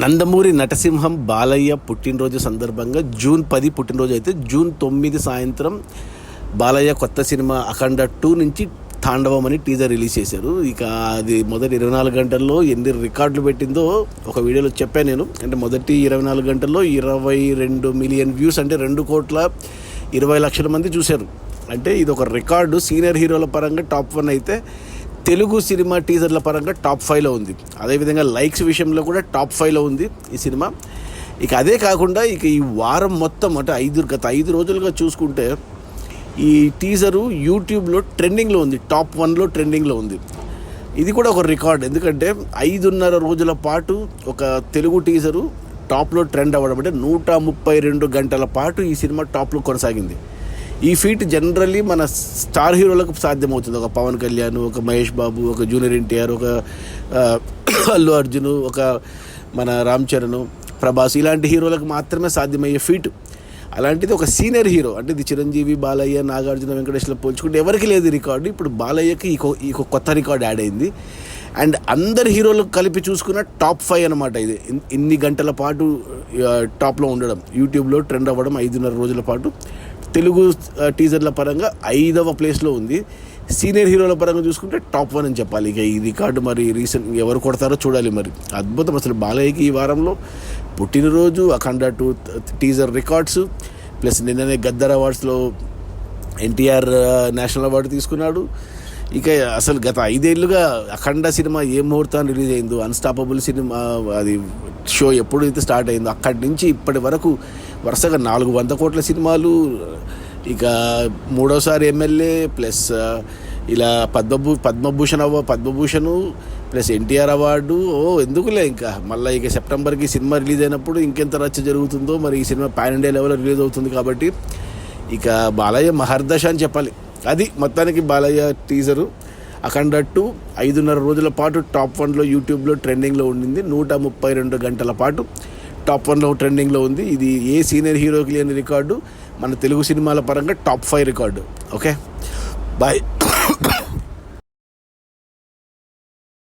నందమూరి నటసింహం బాలయ్య పుట్టినరోజు సందర్భంగా జూన్ 10 పుట్టినరోజు అయితే జూన్ 9 సాయంత్రం బాలయ్య కొత్త సినిమా అఖండ 2 నుంచి తాండవం అని టీజర్ రిలీజ్ చేశారు. ఇక అది మొదటి 24 గంటల్లో ఎన్ని రికార్డులు పెట్టిందో ఒక వీడియోలో చెప్పాను నేను. అంటే మొదటి 24 గంటల్లో 22 మిలియన్ వ్యూస్, అంటే 2,20,00,000 మంది చూశారు. అంటే ఇది ఒక రికార్డు. సీనియర్ హీరోల పరంగా టాప్ 1 అయితే తెలుగు సినిమా టీజర్ల పరంగా టాప్ 5లో ఉంది. అదేవిధంగా లైక్స్ విషయంలో కూడా టాప్ 5లో ఉంది ఈ సినిమా. ఇక అదే కాకుండా ఇక ఈ వారం మొత్తం అంటే గత 5 రోజులుగా చూసుకుంటే ఈ టీజరు యూట్యూబ్లో ట్రెండింగ్లో ఉంది, టాప్ 1లో ట్రెండింగ్లో ఉంది. ఇది కూడా ఒక రికార్డ్. ఎందుకంటే 5.5 రోజుల పాటు ఒక తెలుగు టీజరు టాప్లో ట్రెండ్ అవ్వడం, అంటే 132 గంటల పాటు ఈ సినిమా టాప్లో కొనసాగింది. ఈ ఫీట్ జనరల్లీ మన స్టార్ హీరోలకు సాధ్యమవుతుంది. ఒక పవన్ కళ్యాణ్, ఒక మహేష్ బాబు, ఒక జూనియర్ ఎన్టీఆర్, ఒక అల్లు అర్జున్, ఒక మన రామ్ చరణ్, ప్రభాస్, ఇలాంటి హీరోలకు మాత్రమే సాధ్యమయ్యే ఫీట్. అలాంటిది ఒక సీనియర్ హీరో, అంటే ఇది చిరంజీవి, బాలయ్య, నాగార్జున, వెంకటేశ్వర్లు పోల్చుకుంటే ఎవరికి లేదు రికార్డు. ఇప్పుడు బాలయ్యకి ఈ కొత్త రికార్డు యాడ్ అయింది. అండ్ అందరు హీరోలకు కలిపి చూసుకున్న టాప్ 5 అనమాట ఇది. ఇన్ని గంటల పాటు టాప్లో ఉండడం, యూట్యూబ్లో ట్రెండ్ అవ్వడం 5.5 రోజుల పాటు తెలుగు టీజర్ల పరంగా 5వ ప్లేస్లో ఉంది. సీనియర్ హీరోల పరంగా చూసుకుంటే టాప్ 1 అని చెప్పాలి. ఇక ఈ రికార్డు మరి రీసెంట్ ఎవరు కొడతారో చూడాలి. మరి అద్భుతం అసలు బాలయ్యకి ఈ వారంలో పుట్టినరోజు, అఖండ 2 టీజర్ రికార్డ్స్, ప్లస్ నిన్ననే గద్దర్ అవార్డ్స్లో ఎన్టీఆర్ నేషనల్ అవార్డు తీసుకున్నాడు. ఇక అసలు గత 5 ఏళ్ళుగా అఖండ సినిమా ఏ ముహూర్తాన్ని రిలీజ్ అయిందో, అన్స్టాపబుల్ సినిమా అది షో ఎప్పుడైతే స్టార్ట్ అయిందో అక్కడి నుంచి ఇప్పటి వరకు వరుసగా 400 కోట్ల సినిమాలు, ఇక 3వసారి ఎమ్మెల్యే, ప్లస్ ఇలా పద్మభూషణ్ ప్లస్ ఎన్టీఆర్ అవార్డు. ఎందుకులే ఇంకా మళ్ళీ ఇక సెప్టెంబర్కి సినిమా రిలీజ్ అయినప్పుడు ఇంకెంత రచ్చ జరుగుతుందో. మరి ఈ సినిమా పాన్ ఇండియా లెవెల్లో రిలీజ్ అవుతుంది కాబట్టి ఇక బాలయ్య మహర్దశ అని చెప్పాలి. అది మొత్తానికి బాలయ్య టీజరు అఖండ 2 5.5 రోజుల పాటు టాప్ 1లో యూట్యూబ్లో ట్రెండింగ్లో ఉండింది. 132 గంటల పాటు టాప్ 1లో ట్రెండింగ్లో ఉంది. ఇది ఏ సీనియర్ హీరోకి లేని రికార్డు, మన తెలుగు సినిమాల పరంగా టాప్ 5 రికార్డు. Okay, bye.